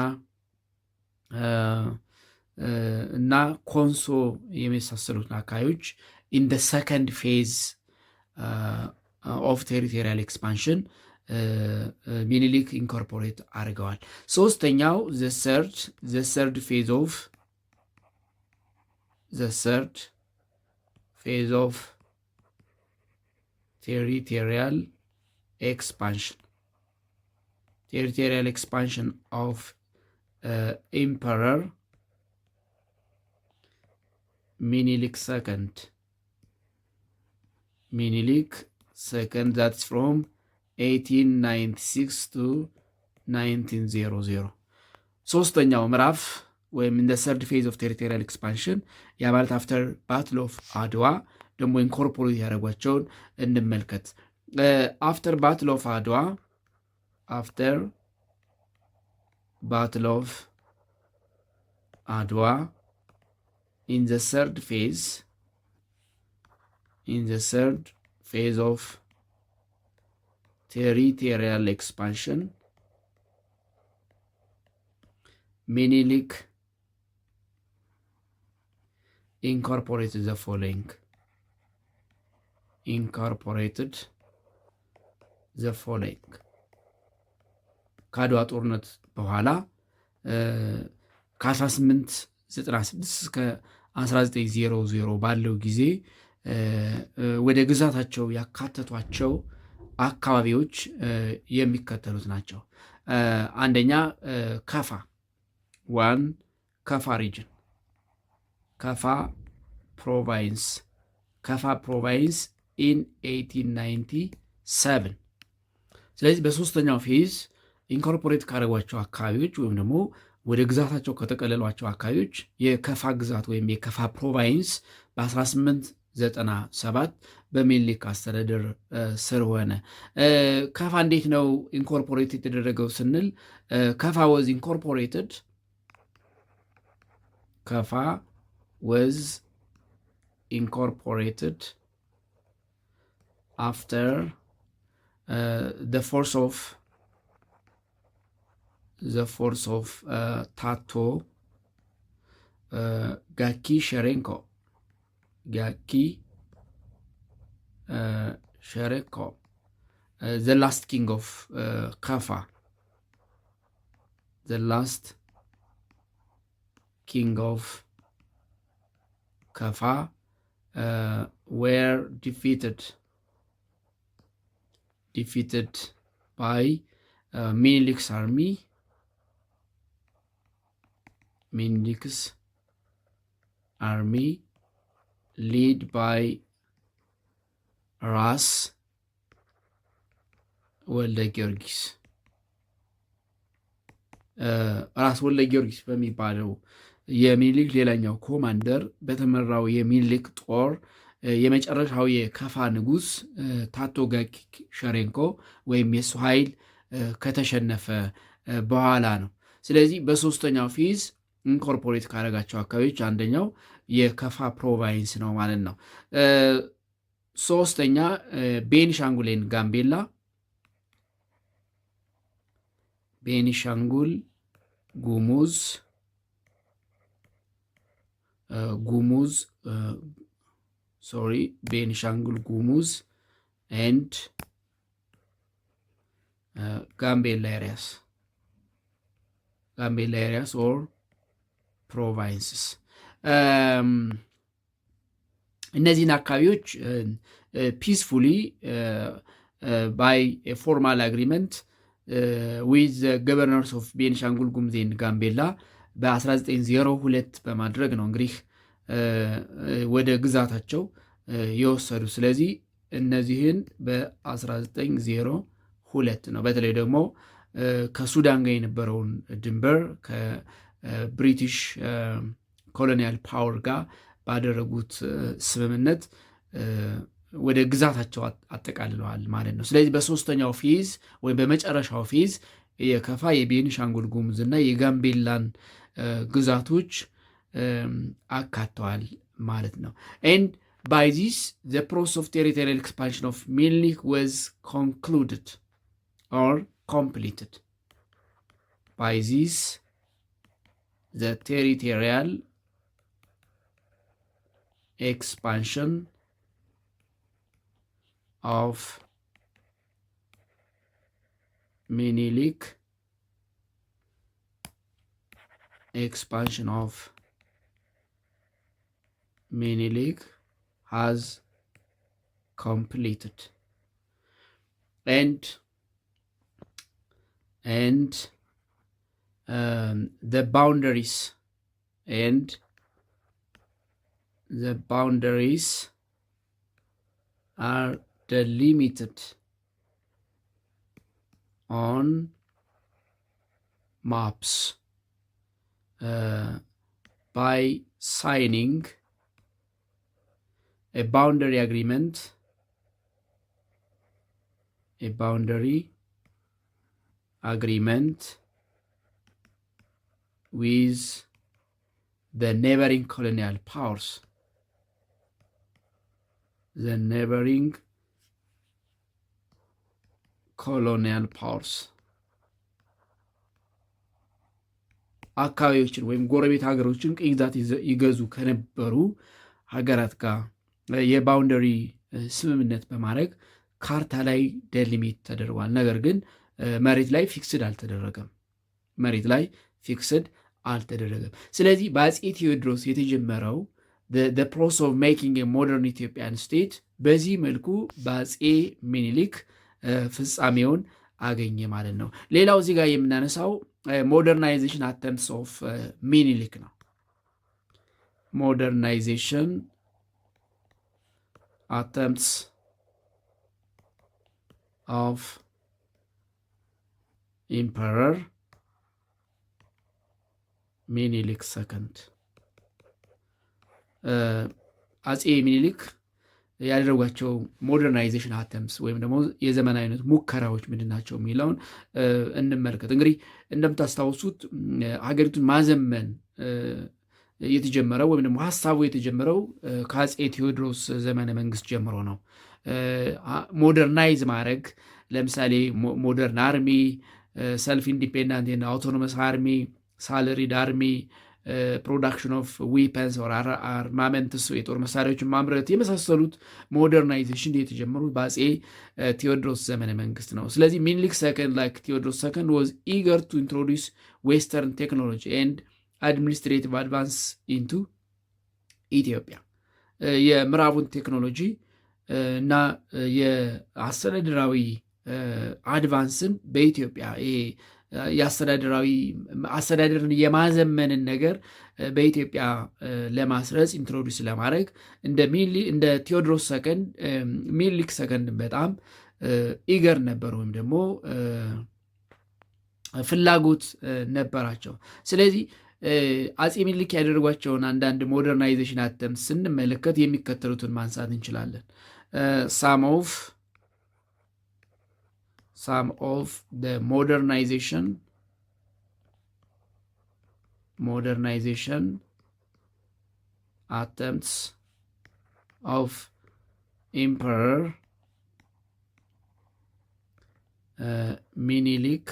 እና ኮንሶ የመሳሰሉትን አካባቢዎች ኢን ደ ሰከንድ ፌዝ ኦፍ ቴሪቶሪያል ኤክስፓንሽን ሚኒሊክ ኢንኮርፖሬት አድርገዋል። ሶስተኛው ዘ ሰርድ ፌዝ ኦፍ territorial expansion of Emperor Minilik II, that's from 1896 to 1900. ሶስተኛው ምዕራፍ ወይም in the third phase of territorial expansion ያ ማለት አፍተር ባትል ኦፍ አድዋ ደግሞ ኢንኮርፖሬት ያደረጓቸውን እንመልከት። አፍተር ባትል ኦፍ አድዋ in the third phase of territorial expansion, Minilik incorporated the following. ከአድዋ ጦርነት በኋላ ከ1896 እስከ 1900 ባለው ጊዜ ወደ ግዛታቸው ያካተቷቸው አካባቢዎች የሚከተሉት ናቸው። አንደኛ ከፋ ሪጅን፣ ከፋ ፕሮቫይንስ ኢን 1897። ስለዚህ በሶስተኛው ፌዝ ኢንኮርፖሬት ካደረጓቸው አካባቢዎች ወይም ደግሞ ወደ ግዛታቸው ከተቀለሏቸው አካባቢዎች የከፋ ግዛት ወይም የከፋ ፕሮቫይንስ በ1897 በሚኒሊክ አስተዳደር ስር ሆነ። ከፋ እንዴት ነው ኢንኮርፖሬት የተደረገው ስንል ከፋ ወዝ ኢንኮርፖሬትድ after the force of Tato Gaki Sherenko, the last king of Kaffa, were defeated by Minilik's army led by ራስ ወልደ ጊዮርጊስ በሚባለው የሚኒሊክ ሌላኛው ኮማንደር በተመራው የሚኒሊክ ጦር የመጨረሻው የከፋ ንጉስ ታቶ ጋኪ ሸሬንኮ ወይም የሱ ኃይል ከተሸነፈ በኋላ ነው። ስለዚህ በሶስተኛው ፌዝ ኢንኮርፖሬት ካደረጋቸው አካባቢዎች አንደኛው የከፋ ፕሮቫይንስ ነው ማለት ነው። ሶስተኛ ቤኒሻንጉልን ጋምቤላ፣ ቤኒሻንጉል ጉሙዝ and Gambella areas or provinces. እነዚህን አካባቢዎች ፒስፉሊ ባይ ፎርማል አግሪመንት ዊዝ ገቨርነርስ ኦፍ ቤኒሻንጉል ጉሙዝ ኤንድ ጋምቤላ በ1902 በማድረግ ነው እንግዲህ ወደ ግዛታቸው የወሰዱ። ስለዚህ እነዚህን በ1902 ነው። በተለይ ደግሞ ከሱዳን ጋር የነበረውን ድንበር ከብሪቲሽ ኮሎኒያል ፓወር ጋር ባደረጉት ስምምነት ወደ ግዛታቸው አጠቃልለዋል ማለት ነው። ስለዚህ በሶስተኛው ፌዝ ወይም በመጨረሻው ፌዝ የከፋ የቤኒሻንጉል ጉሙዝና የጋምቤላን ግዛቶች አካተዋል ማለት ነው። and by this the process of territorial expansion of Minilik was concluded or completed. By this the territorial expansion of Minilik has completed. and the boundaries are delimited on maps by signing a boundary agreement, with the neighboring colonial powers. አካባቢዎችን ወይም ጎረቤት ሀገሮችን ቅኝ ግዛት ይገዙ ከነበሩ ሀገራት ጋር የባውንደሪ ስምምነት በማድረግ ካርታ ላይ ደሊሚት ተደርጓል። ነገር ግን መሬት ላይ ፊክስድ አልተደረገም። ስለዚህ በአፄ ቴዎድሮስ የተጀመረው ፕሮሰስ ኦፍ ሜኪንግ ሞደርን ኢትዮጵያን ስቴት በዚህ መልኩ በአፄ ሚኒሊክ ፍጻሜውን አገኘ ማለት ነው። ሌላው እዚህ ጋር የምናነሳው ሞደርናይዜሽን አተምፕትስ ኦፍ ሚኒሊክ ነው። ሞደርናይዜሽን አተምፕትስ ኦፍ ኢምፐረር ሚኒሊክ ሰከንድ። አፄ ሚኒሊክ ያደረጓቸው ሞደርናይዜሽን አተምፕትስ ወይም ደግሞ የዘመናዊነት ሙከራዎች ምንድን ናቸው የሚለውን እንመልከት። እንግዲህ እንደምታስታውሱት ሀገሪቱን ማዘመን የተጀመረው ወይም ደግሞ ሀሳቡ የተጀመረው ከአፄ ቴዎድሮስ ዘመነ መንግስት ጀምሮ ነው። ሞደርናይዝ ማድረግ ለምሳሌ ሞደርን አርሚ፣ ሰልፍ ኢንዲፔንዳንት አውቶኖመስ አርሚ፣ ሳለሪድ አርሚ፣ ፕሮዳክሽን ኦፍ ዊፐንስ አርማመንትስ የጦር መሳሪያዎችን ማምረት የመሳሰሉት ሞደርናይዜሽን የተጀመሩት በአፄ ቴዎድሮስ ዘመነ መንግስት ነው። ስለዚህ ሚኒሊክ ሰከንድ ላይክ ቴዎድሮስ ሰከንድ ዋዝ ኢገር ቱ ኢንትሮዲውስ ዌስተርን ቴክኖሎጂ ኤንድ አድሚኒስትሬቲቭ አድቫንስ ኢንቱ ኢትዮጵያ። የምዕራቡን ቴክኖሎጂ እና የአስተዳደራዊ አድቫንስን በኢትዮጵያ አስተዳደርን የማዘመንን ነገር በኢትዮጵያ ለማስረጽ ኢንትሮዲውስ ለማድረግ እንደ ቴዎድሮስ ሰከንድ ሚኒሊክ ሰከንድ በጣም ኢገር ነበሩ ወይም ደግሞ ፍላጎት ነበራቸው። ስለዚህ አፄ ሚኒሊክ ያደረጓቸውን አንዳንድ ሞደርናይዜሽን አተምፕትስ ስንመለከት የሚከተሉትን ማንሳት እንችላለን። some of the modernization attempts of Emperor Minilik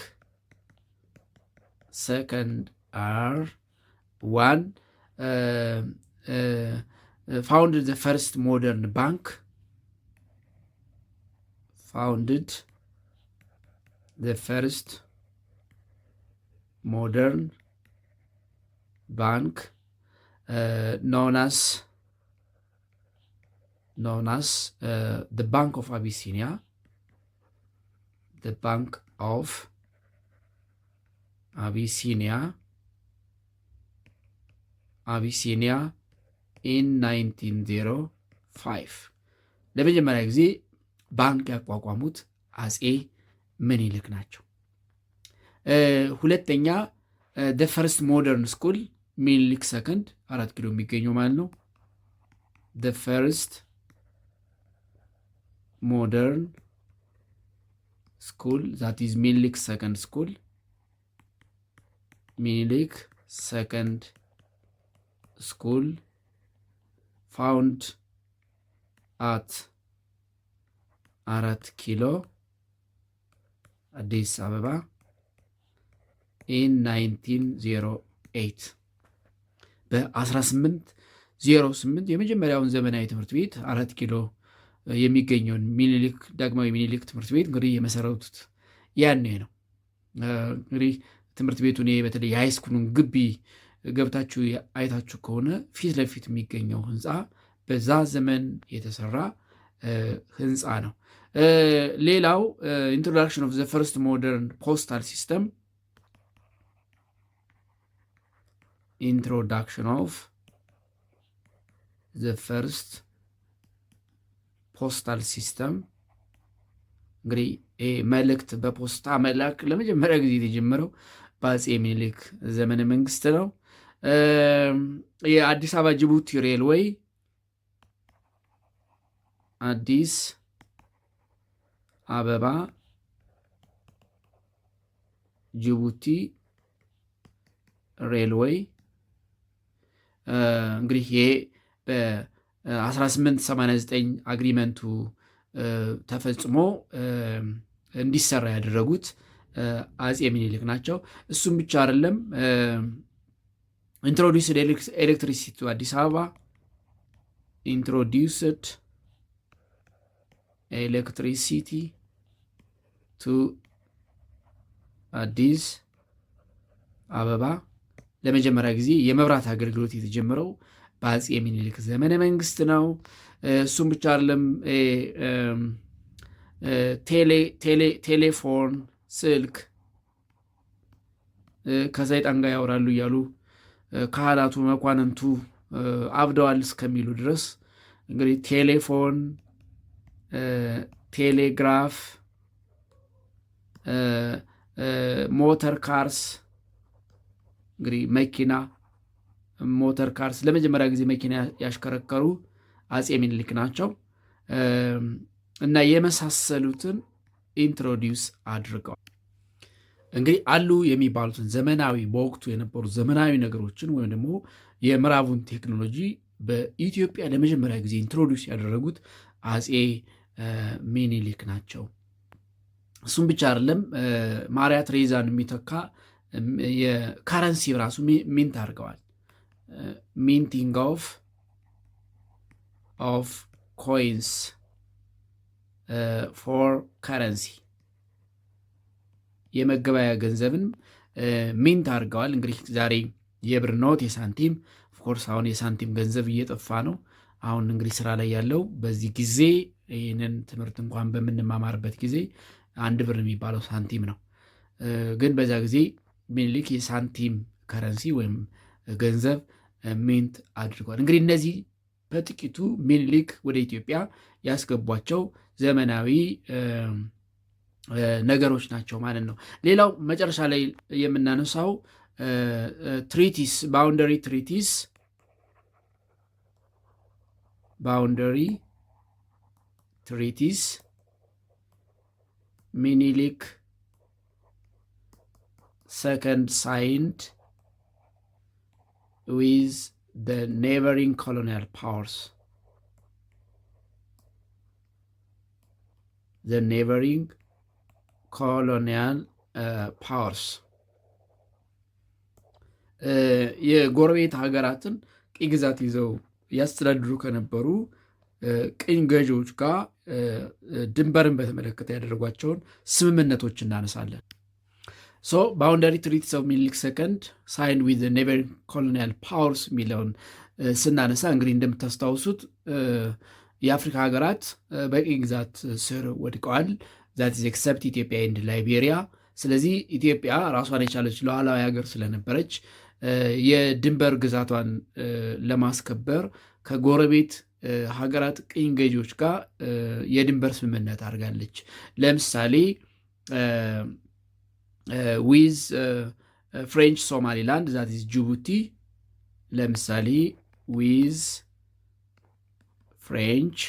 II are one, founded the first modern bank, known as the Bank of Abyssinia, in 1905 ለመጀመሪያ ጊዜ ባንክ ያቋቋሙት አፄ ምኒልክ ናቸው። ሁለተኛ the first modern school ሚኒሊክ ሰከንድ 4 ኪሎ የሚገኘው ማለት ነው። the first modern school that is ሚኒሊክ ሰከንድ school, ሚኒሊክ ሰከንድ school found at 4 ኪሎ አዲስ አበባ in 1908 በ1808 የመጀመሪያውን ዘመናዊ ትምህርት ቤት 4 ኪሎ የሚገኘውን ዳግማዊ ሚኒሊክ ትምህርት ቤት እንግዲህ የመሰረቱት ያኔ ነው። እንግዲህ ትምህርት ቤቱ በተለይ የሃይስኩሉን ግቢ ገብታችሁ አይታችሁ ከሆነ ፊት ለፊት የሚገኘው ህንፃ በዛ ዘመን የተሰራ ህንፃ ነው። ሌላው ኢንትሮዳክሽን ኦፍ ዘ ፈርስት ሞደርን ፖስታል ሲስተም introduction of the first postal system እንግዲህ መልእክት በፖስታ መላክ ለመጀመሪያ ጊዜ የተጀመረው በአፄ ምኒልክ ዘመነ መንግስት ነው። የአዲስ አበባ ጅቡቲ ሬልዌይ አዲስ አበባ ጅቡቲ ሬልዌይ እንግዲህ ይሄ በ1889 አግሪመንቱ ተፈጽሞ እንዲሰራ ያደረጉት አፄ ምኒልክ ናቸው። እሱም ብቻ አይደለም፣ ኢንትሮዲውስድ ኤሌክትሪሲቲ ቱ አዲስ አበባ ኢንትሮዲውስድ ኤሌክትሪሲቲ ቱ አዲስ አበባ ለመጀመሪያ ጊዜ የመብራት አገልግሎት የተጀመረው በአፄ ምኒልክ ዘመነ መንግስት ነው። እሱም ብቻ አይደለም፣ ቴሌፎን፣ ስልክ ከሰይጣን ጋር ያወራሉ እያሉ ካህናቱ መኳንንቱ አብደዋል እስከሚሉ ድረስ እንግዲህ ቴሌፎን፣ ቴሌግራፍ፣ ሞተር ካርስ እንግዲህ መኪና ሞተር ካርስ ለመጀመሪያ ጊዜ መኪና ያሽከረከሩ አፄ ምኒልክ ናቸው እና የመሳሰሉትን ኢንትሮዲውስ አድርገዋል። እንግዲህ አሉ የሚባሉትን ዘመናዊ በወቅቱ የነበሩ ዘመናዊ ነገሮችን ወይም ደግሞ የምዕራቡን ቴክኖሎጂ በኢትዮጵያ ለመጀመሪያ ጊዜ ኢንትሮዲውስ ያደረጉት አፄ ምኒልክ ናቸው። እሱም ብቻ አይደለም፣ ማርያ ትሬዛን የሚተካ የካረንሲ ራሱ ሚንት አድርገዋል። ሚንቲንግ ኦፍ ኮይንስ ፎር ካረንሲ የመገበያ ገንዘብን ሚንት አድርገዋል። እንግዲህ ዛሬ የብር ኖት የሳንቲም ኦፍኮርስ አሁን የሳንቲም ገንዘብ እየጠፋ ነው። አሁን እንግዲህ ስራ ላይ ያለው በዚህ ጊዜ ይህንን ትምህርት እንኳን በምንማማርበት ጊዜ 1 ብር የሚባለው ሳንቲም ነው። ግን በዛ ጊዜ ምኒልክ የሳንቲም ከረንሲ ወይም ገንዘብ ሚንት አድርጓል። እንግዲህ እነዚህ በጥቂቱ ምኒልክ ወደ ኢትዮጵያ ያስገቧቸው ዘመናዊ ነገሮች ናቸው ማለት ነው። ሌላው መጨረሻ ላይ የምናነሳው ትሪቲስ ባውንደሪ ትሪቲስ ምኒልክ second signed with the neighboring colonial powers. The neighboring colonial powers የጎረቤት ሀገራትን ቅኝ ግዛት ይዘው ያስተዳድሩ ከነበሩ ቅኝ ገዢዎች ጋር ድንበርን በተመለከተ ያደረጓቸውን ስምምነቶች እናነሳለን። ባውንደሪ ትሪቲስ ኦፍ ሚኒሊክ ሰከንድ ሳይንድ ዊዝ ኔይበሪንግ ኮሎኒያል ፓወርስ የሚለውን ስናነሳ እንግዲህ እንደምታስታውሱት የአፍሪካ ሀገራት በቅኝ ግዛት ስር ወድቀዋል። ዛት ኢዝ ኤክሰፕት ኢትዮጵያ ኤንድ ላይቤሪያ። ስለዚህ ኢትዮጵያ ራሷን የቻለች ሉዓላዊ ሀገር ስለነበረች የድንበር ግዛቷን ለማስከበር ከጎረቤት ሀገራት ቅኝ ገዢዎች ጋር የድንበር ስምምነት አድርጋለች። ለምሳሌ ዊዝ ፍሬንች ሶማሊላንድ ዛት ኢዝ ጅቡቲ። ለምሳሌ ዊዝ ፍሬንች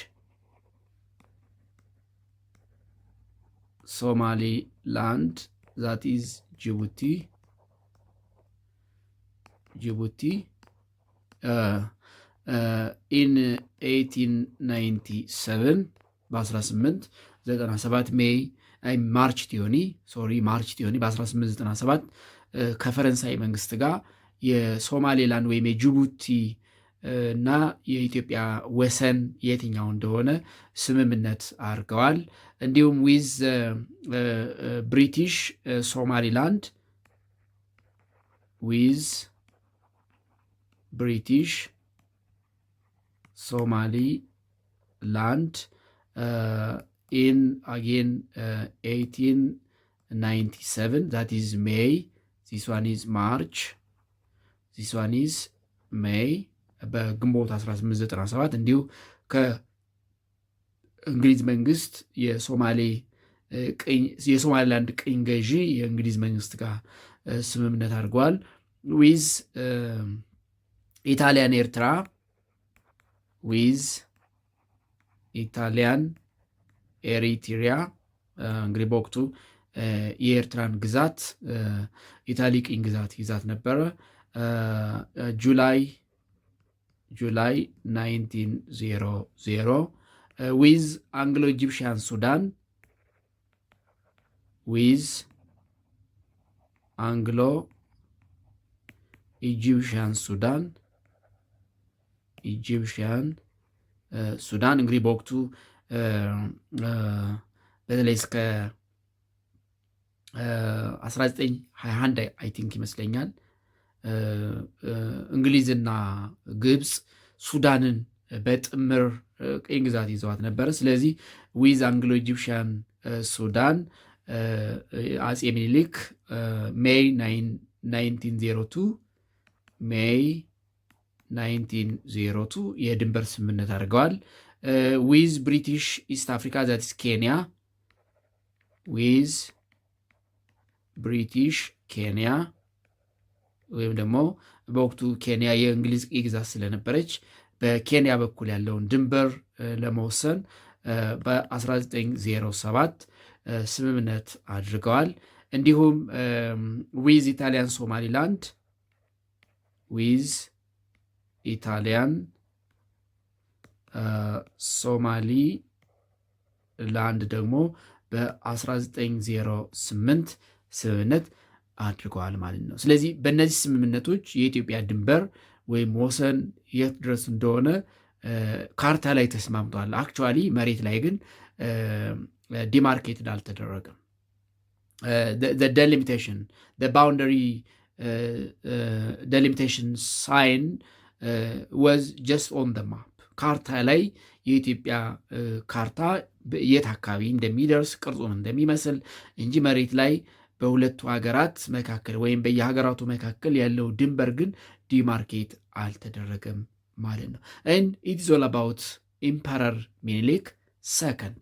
ሶማሊላንድ ዛት ኢዝ ጅቡቲ ኢን 1897 በ1897 ማርች ቲዮኒ በ1897 ከፈረንሳይ መንግስት ጋር የሶማሌላንድ ወይም የጅቡቲ እና የኢትዮጵያ ወሰን የትኛው እንደሆነ ስምምነት አድርገዋል። እንዲሁም ዊዝ ብሪቲሽ ሶማሊላንድ ዊዝ ብሪቲሽ ሶማሊላንድ in again 1897, that is May. This one is March. This one is May. በግንቦት 1897 እንዲሁ ከእንግሊዝ መንግስት የሶማሌላንድ ቅኝ ገዢ የእንግሊዝ መንግስት ጋር ስምምነት አድርገዋል። ዊዝ ኢታሊያን ኤርትራ ዊዝ ኢታሊያን ኤሪትሪያ እንግዲህ በወቅቱ የኤርትራን ግዛት ኢታሊ ቅኝ ግዛት ይዛት ነበረ። ጁላይ 1900 ዊዝ አንግሎ ኢጂፕሽያን ሱዳን ዊዝ አንግሎ ኢጂፕሽያን ሱዳን እንግዲህ በወቅቱ በተለይ እስከ 1921 አይ ቲንክ ይመስለኛል እንግሊዝና ግብፅ ሱዳንን በጥምር ቅኝ ግዛት ይዘዋት ነበረ። ስለዚህ ዊዝ አንግሎ ኢጂፕሽያን ሱዳን አጼ ሚኒሊክ ሜይ 1902 የድንበር ስምምነት አድርገዋል። ዊዝ ብሪቲሽ ኢስት አፍሪካ ዛት ኢዝ ኬንያ ዊዝ ብሪቲሽ ኬንያ ወይም ደግሞ በወቅቱ ኬንያ የእንግሊዝ ቅኝ ግዛት ስለነበረች በኬንያ በኩል ያለውን ድንበር ለመወሰን በ1907 ስምምነት አድርገዋል። እንዲሁም ዊዝ ኢታሊያን ሶማሊላንድ ዊዝ ኢታሊያን ሶማሊላንድ ደግሞ በ1908 ስምምነት አድርገዋል ማለት ነው። ስለዚህ በእነዚህ ስምምነቶች የኢትዮጵያ ድንበር ወይም ወሰን የት ድረስ እንደሆነ ካርታ ላይ ተስማምተዋል። አክቹዋሊ መሬት ላይ ግን ዲማርኬትድ አልተደረገም። ባውንደሪ ዴሊሚቴሽን ሳይን ወዝ ጀስት ኦን ደ ማፕ። ካርታ ላይ የኢትዮጵያ ካርታ የት አካባቢ እንደሚደርስ ቅርጹን እንደሚመስል እንጂ መሬት ላይ በሁለቱ ሀገራት መካከል ወይም በየሀገራቱ መካከል ያለው ድንበር ግን ዲማርኬት አልተደረገም ማለት ነው። and it is all about Emperor Minilik II